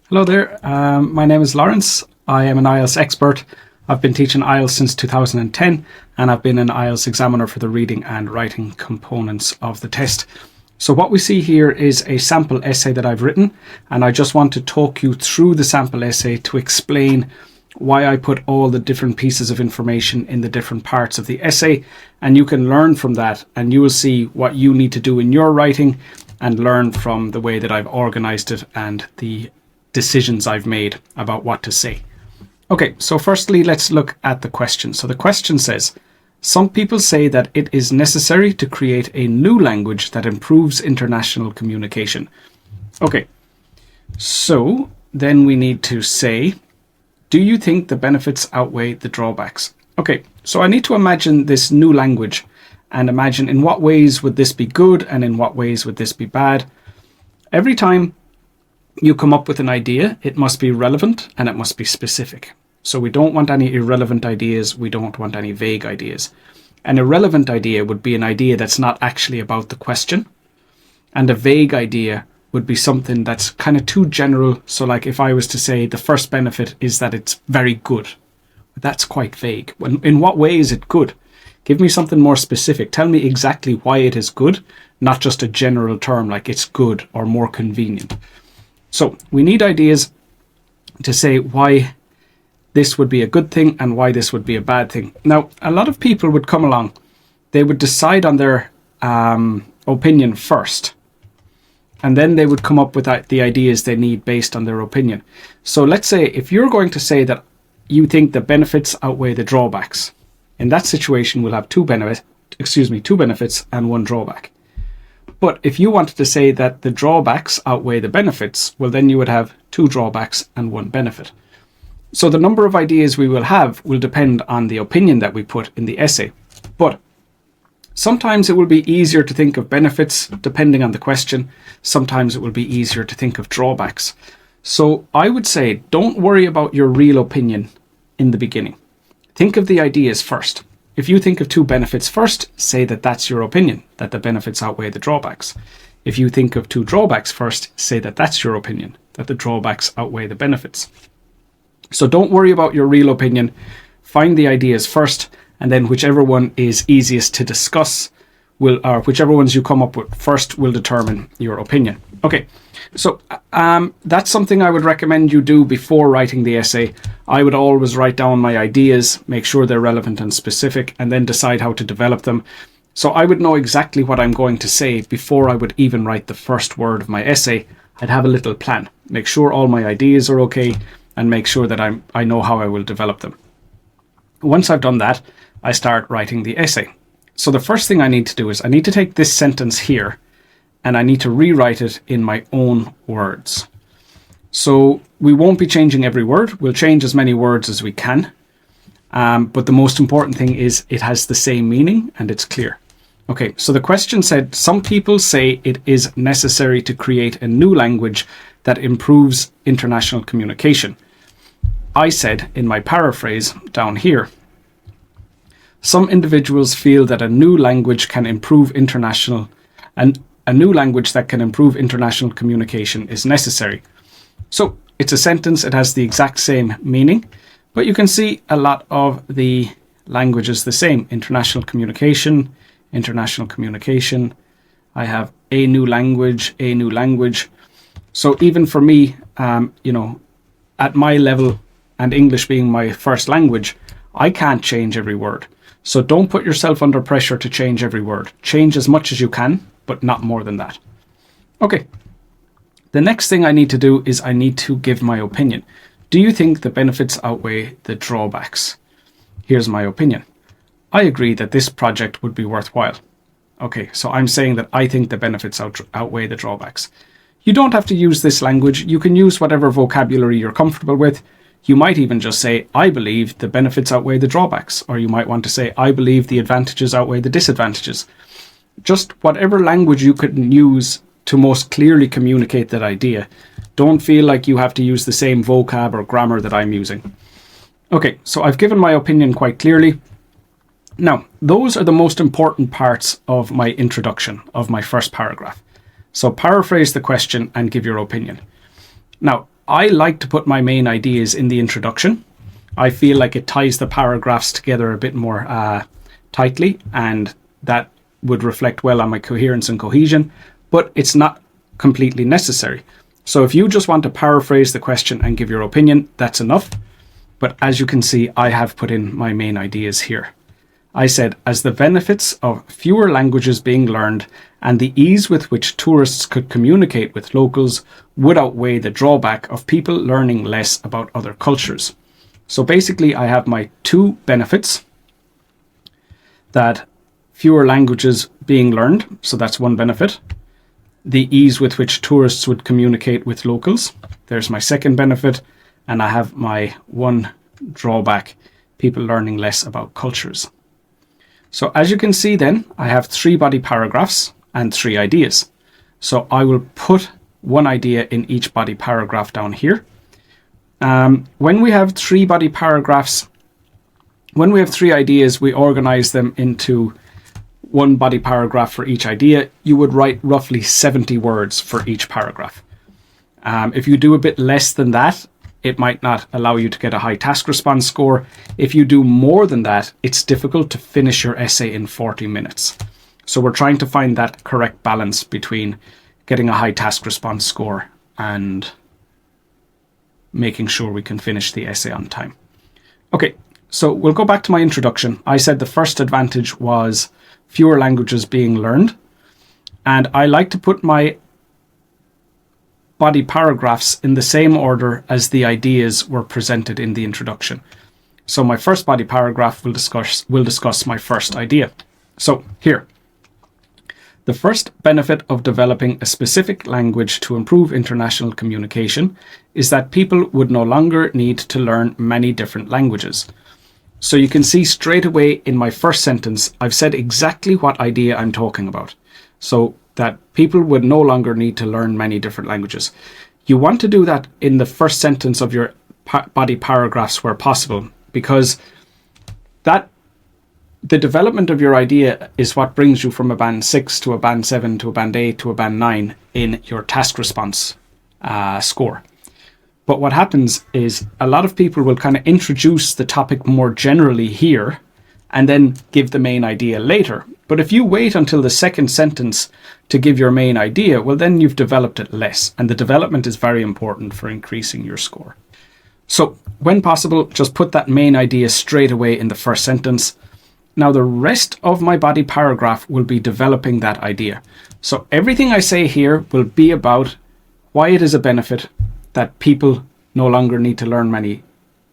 Hello there, my name is Lawrence. I am an IELTS expert. I've been teaching IELTS since 2010 and I've been an IELTS examiner for the reading and writing components of the test. So what we see here is a sample essay that I've written, and I just want to talk you through the sample essay to explain why I put all the different pieces of information in the different parts of the essay, and you can learn from that and you will see what you need to do in your writing and learn from the way that I've organized it and the decisions I've made about what to say. Okay, so firstly, let's look at the question. So the question says, some people say that it is necessary to create a new language that improves international communication. Okay, so then we need to say, do you think the benefits outweigh the drawbacks? Okay, so I need to imagine this new language and imagine in what ways would this be good and in what ways would this be bad. Every time you come up with an idea, it must be relevant and it must be specific. So we don't want any irrelevant ideas. We don't want any vague ideas. An irrelevant idea would be an idea that's not actually about the question. And a vague idea would be something that's kind of too general. So like if I was to say the first benefit is that it's very good, that's quite vague. In what way is it good? Give me something more specific. Tell me exactly why it is good, not just a general term like it's good or more convenient. So we need ideas to say why this would be a good thing and why this would be a bad thing. Now, a lot of people would come along. They would decide on their opinion first, and then they would come up with the ideas they need based on their opinion. So let's say if you're going to say that you think the benefits outweigh the drawbacks, in that situation we'll have two benefits and one drawback. But if you wanted to say that the drawbacks outweigh the benefits, well then you would have two drawbacks and one benefit. So the number of ideas we will have will depend on the opinion that we put in the essay. But sometimes it will be easier to think of benefits depending on the question. Sometimes it will be easier to think of drawbacks. So I would say don't worry about your real opinion in the beginning. Think of the ideas first. If you think of two benefits first, say that that's your opinion, that the benefits outweigh the drawbacks. If you think of two drawbacks first, say that that's your opinion, that the drawbacks outweigh the benefits. So don't worry about your real opinion. Find the ideas first, and then whichever one is easiest to discuss or whichever ones you come up with first will determine your opinion. Okay, so that's something I would recommend you do before writing the essay. I would always write down my ideas, make sure they're relevant and specific, and then decide how to develop them. So I would know exactly what I'm going to say before I would even write the first word of my essay. I'd have a little plan, make sure all my ideas are okay, and make sure that I know how I will develop them. Once I've done that, I start writing the essay. So the first thing I need to do is I need to take this sentence here and I need to rewrite it in my own words. So we won't be changing every word. We'll change as many words as we can. But the most important thing is it has the same meaning and it's clear. Okay, so the question said, some people say it is necessary to create a new language that improves international communication. I said in my paraphrase down here, some individuals feel that a new language can improve a new language that can improve international communication is necessary. So it's a sentence, it has the exact same meaning, but you can see a lot of the language is the same. International communication. I have a new language. So even for me, at my level and English being my first language, I can't change every word. So don't put yourself under pressure to change every word. Change as much as you can, but not more than that. Okay. The next thing I need to do is I need to give my opinion. Do you think the benefits outweigh the drawbacks? Here's my opinion. I agree that this project would be worthwhile. Okay, so I'm saying that I think the benefits outweigh the drawbacks. You don't have to use this language. You can use whatever vocabulary you're comfortable with. You might even just say, I believe the benefits outweigh the drawbacks. Or you might want to say, I believe the advantages outweigh the disadvantages. Just whatever language you can use to most clearly communicate that idea. Don't feel like you have to use the same vocab or grammar that I'm using. Okay, so I've given my opinion quite clearly. Now, those are the most important parts of my introduction, of my first paragraph. So paraphrase the question and give your opinion. Now, I like to put my main ideas in the introduction. I feel like it ties the paragraphs together a bit more tightly, and that would reflect well on my coherence and cohesion, but it's not completely necessary. So if you just want to paraphrase the question and give your opinion, that's enough. But as you can see, I have put in my main ideas here. I said, as the benefits of fewer languages being learned and the ease with which tourists could communicate with locals would outweigh the drawback of people learning less about other cultures. So basically, I have my two benefits. That fewer languages being learned, so that's one benefit. The ease with which tourists would communicate with locals, there's my second benefit. And I have my one drawback, people learning less about cultures. So as you can see then, I have 3 body paragraphs and 3 ideas. So I will put one idea in each body paragraph down here. When we have 3 body paragraphs, when we have 3 ideas, we organize them into one body paragraph for each idea. You would write roughly 70 words for each paragraph. If you do a bit less than that, it might not allow you to get a high task response score. If you do more than that, it's difficult to finish your essay in 40 minutes. So we're trying to find that correct balance between getting a high task response score and making sure we can finish the essay on time. Okay, so we'll go back to my introduction. I said the first advantage was fewer languages being learned. And I like to put my body paragraphs in the same order as the ideas were presented in the introduction. So my first body paragraph will discuss my first idea. So here, the first benefit of developing a specific language to improve international communication is that people would no longer need to learn many different languages. So you can see straight away in my first sentence, I've said exactly what idea I'm talking about. So that people would no longer need to learn many different languages. You want to do that in the first sentence of your body paragraphs where possible, because that the development of your idea is what brings you from a band 6 to a band 7 to a band 8 to a band 9 in your task response score. But what happens is a lot of people will kind of introduce the topic more generally here and then give the main idea later. But if you wait until the second sentence to give your main idea, well, then you've developed it less. And the development is very important for increasing your score. So when possible, just put that main idea straight away in the first sentence. Now, the rest of my body paragraph will be developing that idea. So everything I say here will be about why it is a benefit that people no longer need to learn many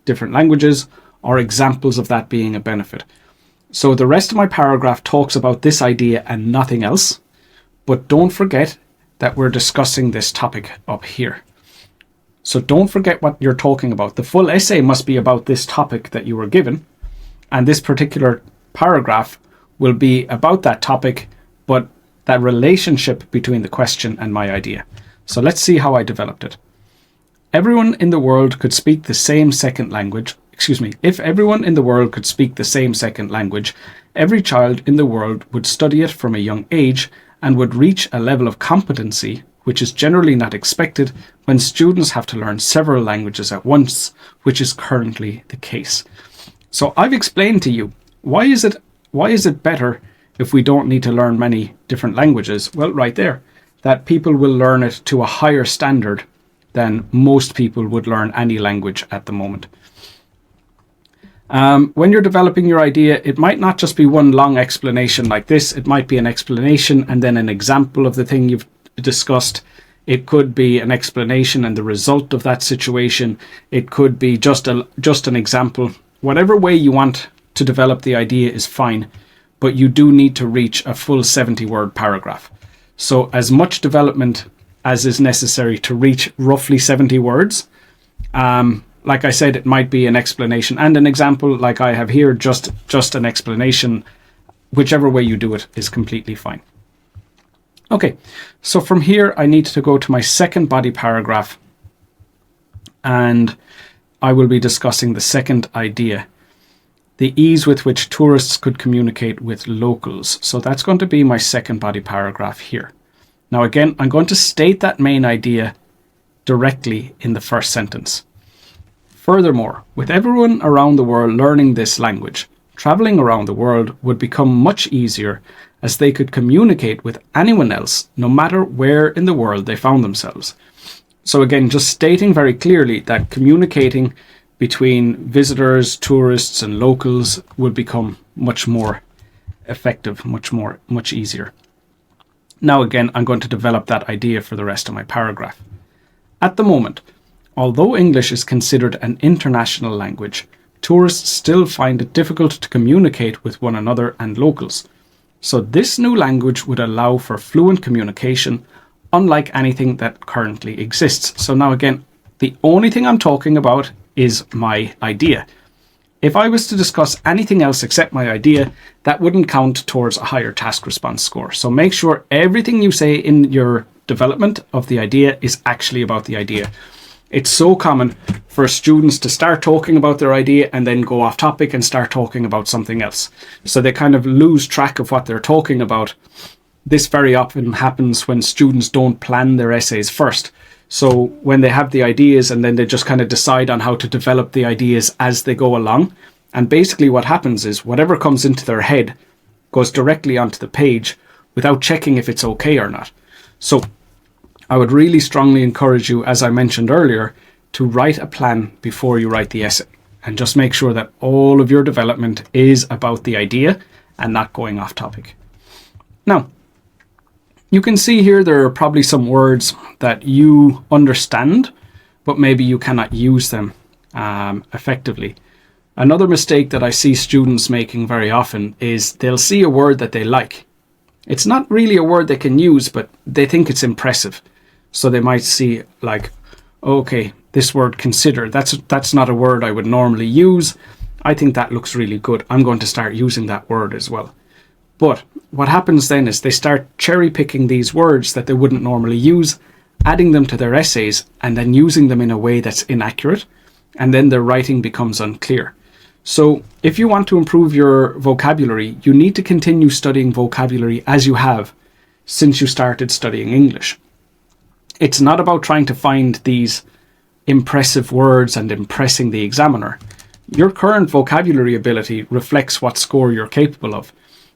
different languages, or examples of that being a benefit. So the rest of my paragraph talks about this idea and nothing else. But don't forget that we're discussing this topic up here. So don't forget what you're talking about. The full essay must be about this topic that you were given. And this particular paragraph will be about that topic, but that relationship between the question and my idea. So let's see how I developed it. Everyone in the world could speak the same second language. If everyone in the world could speak the same second language, every child in the world would study it from a young age and would reach a level of competency which is generally not expected when students have to learn several languages at once, which is currently the case. So I've explained to you, why is it better if we don't need to learn many different languages? Well, right there, that people will learn it to a higher standard than most people would learn any language at the moment. When you're developing your idea, it might not just be one long explanation like this. It might be an explanation and then an example of the thing you've discussed. It could be an explanation and the result of that situation. It could be just an example. Whatever way you want to develop the idea is fine, but you do need to reach a full 70-word paragraph. So as much development as is necessary to reach roughly 70 words. Like I said, it might be an explanation and an example like I have here, just an explanation. Whichever way you do it is completely fine. Okay, so from here I need to go to my second body paragraph and I will be discussing the second idea, the ease with which tourists could communicate with locals. So that's going to be my second body paragraph here. Now again, I'm going to state that main idea directly in the first sentence. Furthermore, with everyone around the world learning this language, traveling around the world would become much easier as they could communicate with anyone else, no matter where in the world they found themselves. So again, just stating very clearly that communicating between visitors, tourists and locals would become much more effective, much easier. Now again, I'm going to develop that idea for the rest of my paragraph. At the moment, although English is considered an international language, tourists still find it difficult to communicate with one another and locals. So this new language would allow for fluent communication, unlike anything that currently exists. So now again, the only thing I'm talking about is my idea. If I was to discuss anything else except my idea, that wouldn't count towards a higher task response score. So make sure everything you say in your development of the idea is actually about the idea. It's so common for students to start talking about their idea and then go off topic and start talking about something else. So they kind of lose track of what they're talking about. This very often happens when students don't plan their essays first. So when they have the ideas and then they just kind of decide on how to develop the ideas as they go along. And basically what happens is whatever comes into their head goes directly onto the page without checking if it's okay or not. So I would really strongly encourage you, as I mentioned earlier, to write a plan before you write the essay. And just make sure that all of your development is about the idea and not going off topic. Now, you can see here there are probably some words that you understand, but maybe you cannot use them effectively. Another mistake that I see students making very often is they'll see a word that they like. It's not really a word they can use, but they think it's impressive. So they might see like, okay, this word consider, that's not a word I would normally use. I think that looks really good. I'm going to start using that word as well. But what happens then is they start cherry picking these words that they wouldn't normally use, adding them to their essays and then using them in a way that's inaccurate. And then their writing becomes unclear. So if you want to improve your vocabulary, you need to continue studying vocabulary as you have since you started studying English. It's not about trying to find these impressive words and impressing the examiner. Your current vocabulary ability reflects what score you're capable of.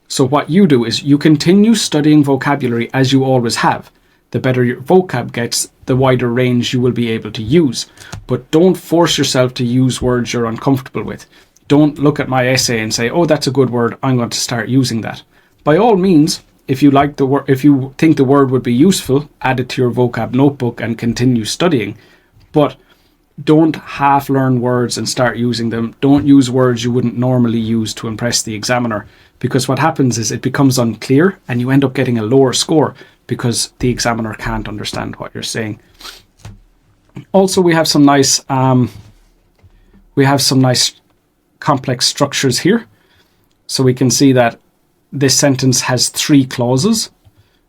So what you do is you continue studying vocabulary as you always have. The better your vocab gets, the wider range you will be able to use. But don't force yourself to use words you're uncomfortable with. Don't look at my essay and say, oh, that's a good word, I'm going to start using that. By all means, if you like the word, if you think the word would be useful, add it to your vocab notebook and continue studying. But don't half learn words and start using them. Don't use words you wouldn't normally use to impress the examiner, because what happens is it becomes unclear and you end up getting a lower score because the examiner can't understand what you're saying. Also, we have some nice complex structures here. So we can see that this sentence has 3 clauses.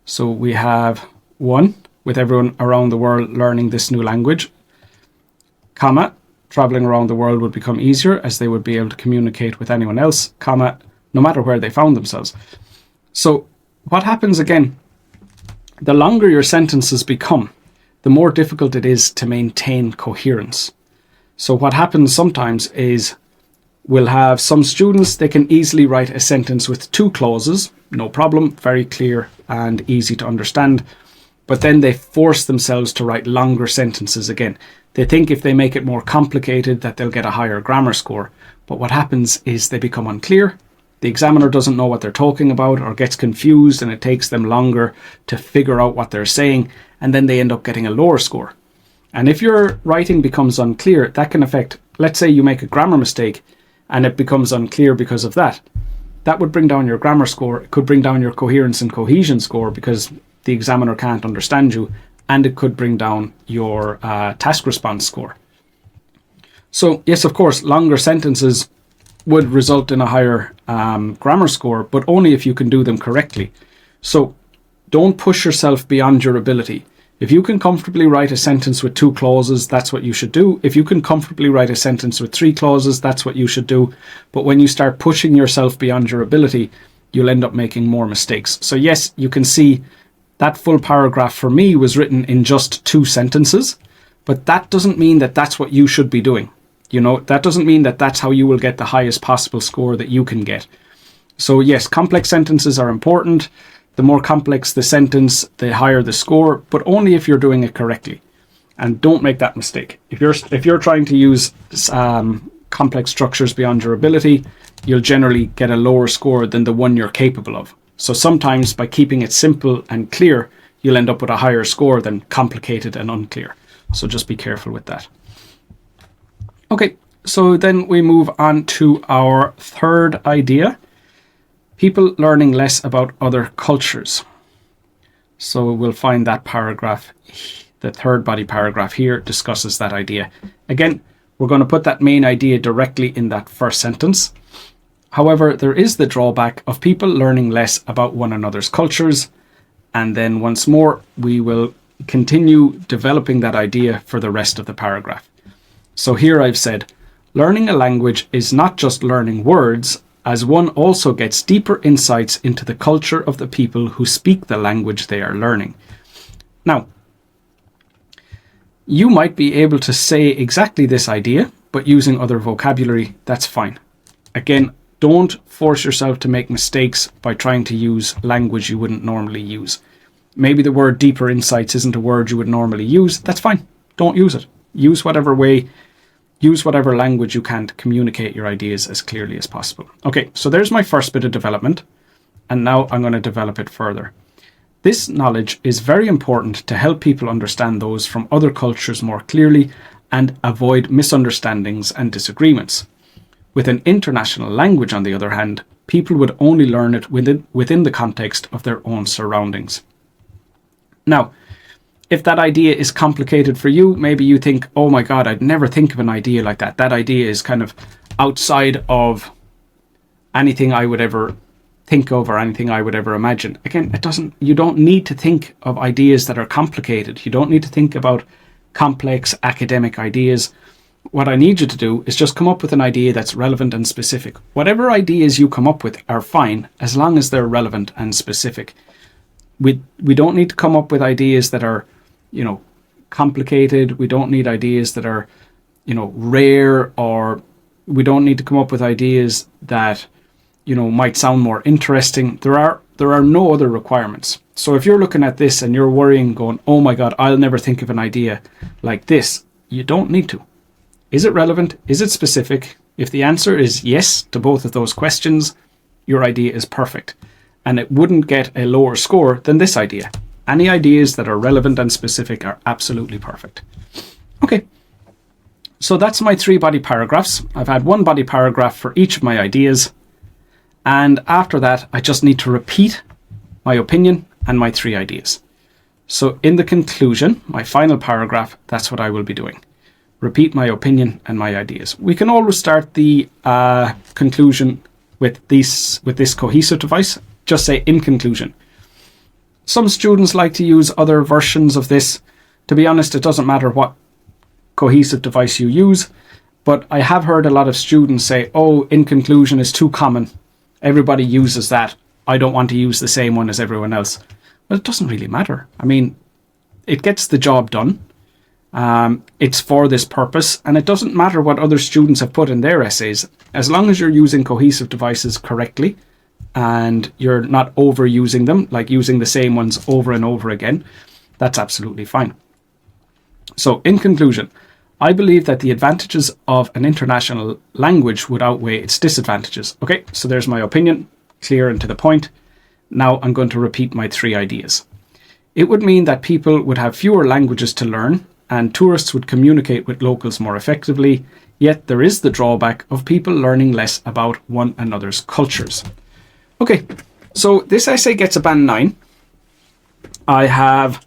So we have 1, with everyone around the world learning this new language, comma, traveling around the world would become easier as they would be able to communicate with anyone else, comma, no matter where they found themselves. So what happens again, the longer your sentences become, the more difficult it is to maintain coherence. So what happens sometimes is we'll have some students, they can easily write a sentence with 2 clauses, no problem, very clear and easy to understand. But then they force themselves to write longer sentences again. They think if they make it more complicated that they'll get a higher grammar score. But what happens is they become unclear. The examiner doesn't know what they're talking about or gets confused, and it takes them longer to figure out what they're saying, and then they end up getting a lower score. And if your writing becomes unclear, that can affect, let's say you make a grammar mistake and it becomes unclear because of that. That would bring down your grammar score. It could bring down your coherence and cohesion score because the examiner can't understand you, and it could bring down your task response score. So yes, of course, longer sentences would result in a higher grammar score, but only if you can do them correctly. So don't push yourself beyond your ability. If you can comfortably write a sentence with 2 clauses, that's what you should do. If you can comfortably write a sentence with 3 clauses, that's what you should do. But when you start pushing yourself beyond your ability, you'll end up making more mistakes. So yes, you can see that full paragraph for me was written in just 2 sentences, but that doesn't mean that that's what you should be doing. You know, that doesn't mean that that's how you will get the highest possible score that you can get. So yes, complex sentences are important. The more complex the sentence, the higher the score, but only if you're doing it correctly. And don't make that mistake. If you're trying to use complex structures beyond your ability, you'll generally get a lower score than the one you're capable of. So sometimes by keeping it simple and clear, you'll end up with a higher score than complicated and unclear. So just be careful with that. Okay, so then we move on to our third idea. People learning less about other cultures. So we'll find that paragraph. The third body paragraph here discusses that idea. Again, we're going to put that main idea directly in that first sentence. However, there is the drawback of people learning less about one another's cultures. And then once more, we will continue developing that idea for the rest of the paragraph. So here I've said, learning a language is not just learning words, as one also gets deeper insights into the culture of the people who speak the language they are learning. Now, you might be able to say exactly this idea, but using other vocabulary, that's fine. Again, don't force yourself to make mistakes by trying to use language you wouldn't normally use. Maybe the word deeper insights isn't a word you would normally use. That's fine. Don't use it. Use whatever language you can to communicate your ideas as clearly as possible. Okay, so there's my first bit of development, and now I'm going to develop it further. This knowledge is very important to help people understand those from other cultures more clearly and avoid misunderstandings and disagreements. With an international language, on the other hand, people would only learn it within the context of their own surroundings. Now, if that idea is complicated for you, maybe you think, oh my God, I'd never think of an idea like that. That idea is kind of outside of anything I would ever think of or anything I would ever imagine. Again, you don't need to think of ideas that are complicated. You don't need to think about complex academic ideas. What I need you to do is just come up with an idea that's relevant and specific. Whatever ideas you come up with are fine as long as they're relevant and specific. We don't need to come up with ideas that are, complicated. We don't need ideas that are, rare, or we don't need to come up with ideas that, might sound more interesting. There are no other requirements. So if you're looking at this and you're worrying, going, oh my God, I'll never think of an idea like this, you don't need to. Is it relevant? Is it specific? If the answer is yes to both of those questions, your idea is perfect. And it wouldn't get a lower score than this idea. Any ideas that are relevant and specific are absolutely perfect. Okay, so that's my 3 body paragraphs. I've had 1 body paragraph for each of my ideas. And after that, I just need to repeat my opinion and my 3 ideas. So in the conclusion, my final paragraph, that's what I will be doing. Repeat my opinion and my ideas. We can always start the conclusion with this cohesive device. Just say in conclusion. Some students like to use other versions of this. To be honest, it doesn't matter what cohesive device you use, but I have heard a lot of students say, oh, in conclusion is too common. Everybody uses that. I don't want to use the same one as everyone else. Well, it doesn't really matter. I mean, it gets the job done. It's for this purpose, and it doesn't matter what other students have put in their essays. As long as you're using cohesive devices correctly and you're not overusing them, like using the same ones over and over again, that's absolutely fine. So in conclusion, I believe that the advantages of an international language would outweigh its disadvantages. Okay, so there's my opinion, clear and to the point. Now I'm going to repeat my 3 ideas. It would mean that people would have fewer languages to learn, and tourists would communicate with locals more effectively, yet there is the drawback of people learning less about one another's cultures. Okay, so this essay gets a band 9. I have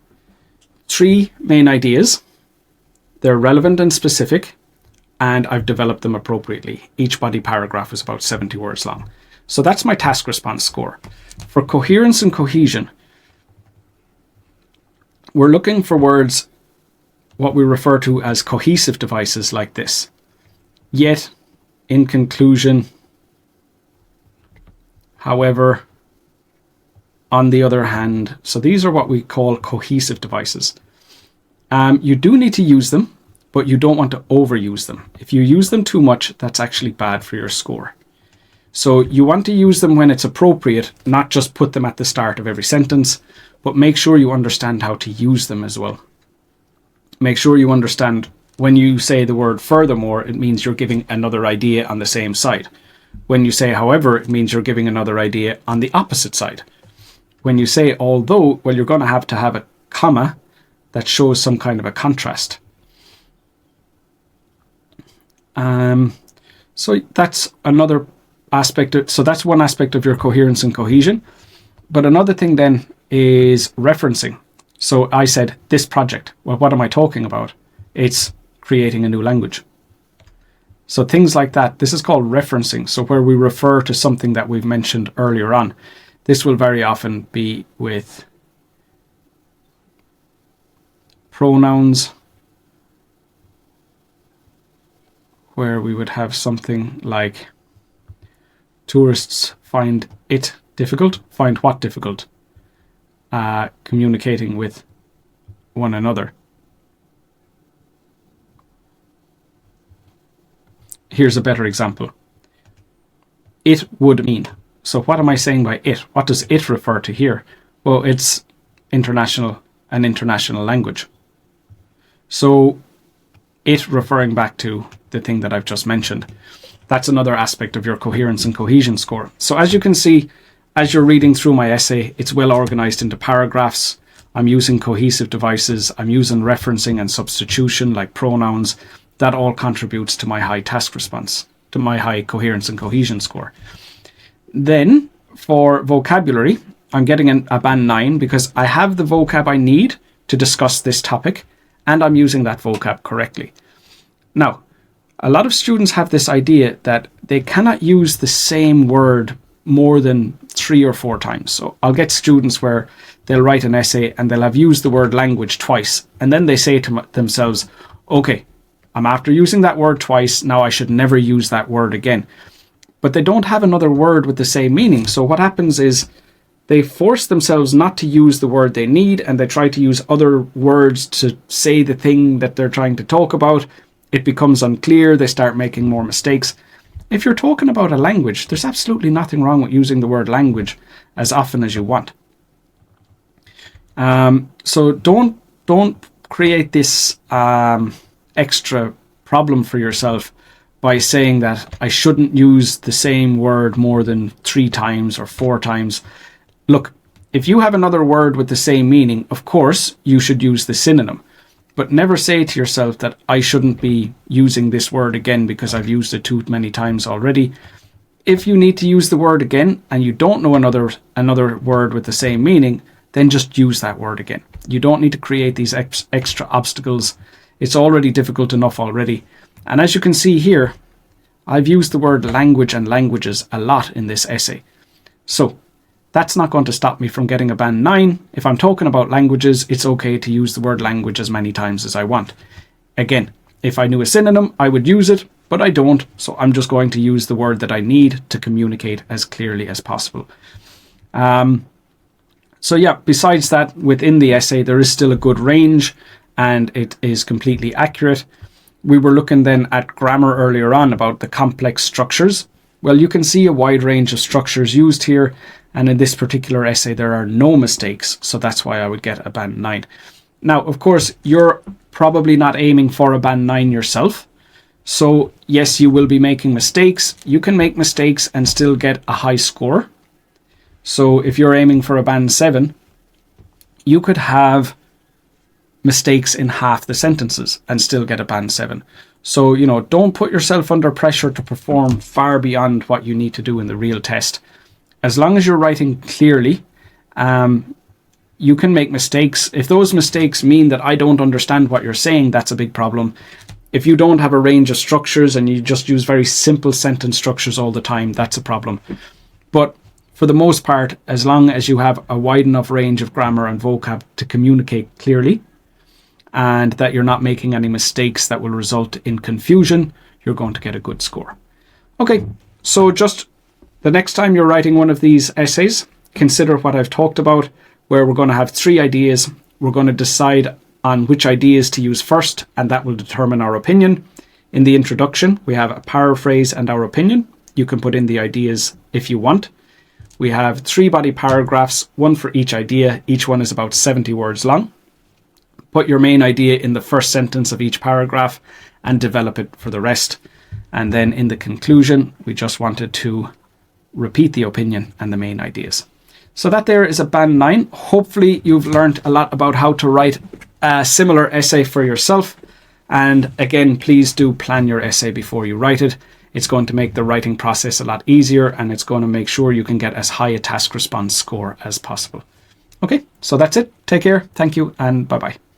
3 main ideas. They're relevant and specific, and I've developed them appropriately. Each body paragraph is about 70 words long. So that's my task response score. For coherence and cohesion, we're looking for words, what we refer to as cohesive devices like this. Yet, in conclusion, however, on the other hand. So these are what we call cohesive devices. You do need to use them. but you don't want to overuse them. If you use them too much, that's actually bad for your score. So you want to use them when it's appropriate, not just put them at the start of every sentence, but make sure you understand how to use them as well. Make sure you understand when you say the word furthermore, it means you're giving another idea on the same side. When you say however, it means you're giving another idea on the opposite side. When you say although, well, you're going to have a comma that shows some kind of a contrast. So that's another aspect. So that's one aspect of your coherence and cohesion. But another thing then is referencing. So I said this project. Well, what am I talking about? It's creating a new language. So things like that. This is called referencing. So where we refer to something that we've mentioned earlier on. This will very often be with pronouns, where we would have something like tourists find it difficult. Find what difficult? Communicating with one another. Here's a better example. It would mean. So what am I saying by it? What does it refer to here? Well, it's an international language. So it referring back to the thing that I've just mentioned. That's another aspect of your coherence and cohesion score. So as you can see, as you're reading through my essay, it's well organized into paragraphs. I'm using cohesive devices. I'm using referencing and substitution like pronouns. That all contributes to my high task response, to my high coherence and cohesion score. Then for vocabulary, I'm getting a band 9 because I have the vocab I need to discuss this topic and I'm using that vocab correctly. Now, a lot of students have this idea that they cannot use the same word more than 3 or 4 times. So I'll get students where they'll write an essay and they'll have used the word language twice. And then they say to themselves, okay, I'm after using that word twice. Now I should never use that word again. But they don't have another word with the same meaning. So what happens is they force themselves not to use the word they need and they try to use other words to say the thing that they're trying to talk about. It becomes unclear. They start making more mistakes. If you're talking about a language, there's absolutely nothing wrong with using the word language as often as you want. So don't create this extra problem for yourself by saying that I shouldn't use the same word more than 3 times or 4 times. Look, if you have another word with the same meaning, of course, you should use the synonym. But never say to yourself that I shouldn't be using this word again because I've used it too many times already. If you need to use the word again and you don't know another word with the same meaning, then just use that word again. You don't need to create these extra obstacles. It's already difficult enough already. And as you can see here, I've used the word language and languages a lot in this essay. So that's not going to stop me from getting a band 9. If I'm talking about languages, it's okay to use the word language as many times as I want. Again, if I knew a synonym, I would use it, but I don't. So I'm just going to use the word that I need to communicate as clearly as possible. So yeah, besides that, within the essay, there is still a good range and it is completely accurate. We were looking then at grammar earlier on about the complex structures. Well, you can see a wide range of structures used here. And in this particular essay, there are no mistakes. So that's why I would get a band 9. Now, of course, you're probably not aiming for a band 9 yourself. So yes, you will be making mistakes. You can make mistakes and still get a high score. So if you're aiming for a band 7, you could have mistakes in half the sentences and still get a band 7. So, don't put yourself under pressure to perform far beyond what you need to do in the real test. As long as you're writing clearly, you can make mistakes. If those mistakes mean that I don't understand what you're saying, that's a big problem. If you don't have a range of structures and you just use very simple sentence structures all the time, that's a problem. But for the most part, as long as you have a wide enough range of grammar and vocab to communicate clearly, and that you're not making any mistakes that will result in confusion, you're going to get a good score. Okay, so just the next time you're writing one of these essays, consider what I've talked about, where we're going to have 3 ideas. We're going to decide on which ideas to use first, and that will determine our opinion. In the introduction, we have a paraphrase and our opinion. You can put in the ideas if you want. We have 3 body paragraphs, one for each idea. Each one is about 70 words long. Put your main idea in the first sentence of each paragraph and develop it for the rest. And then in the conclusion, we just wanted to repeat the opinion and the main ideas. So that there is a Band 9. Hopefully you've learned a lot about how to write a similar essay for yourself. And again, please do plan your essay before you write it. It's going to make the writing process a lot easier, and it's going to make sure you can get as high a task response score as possible. Okay, so that's it. Take care. Thank you, and bye-bye.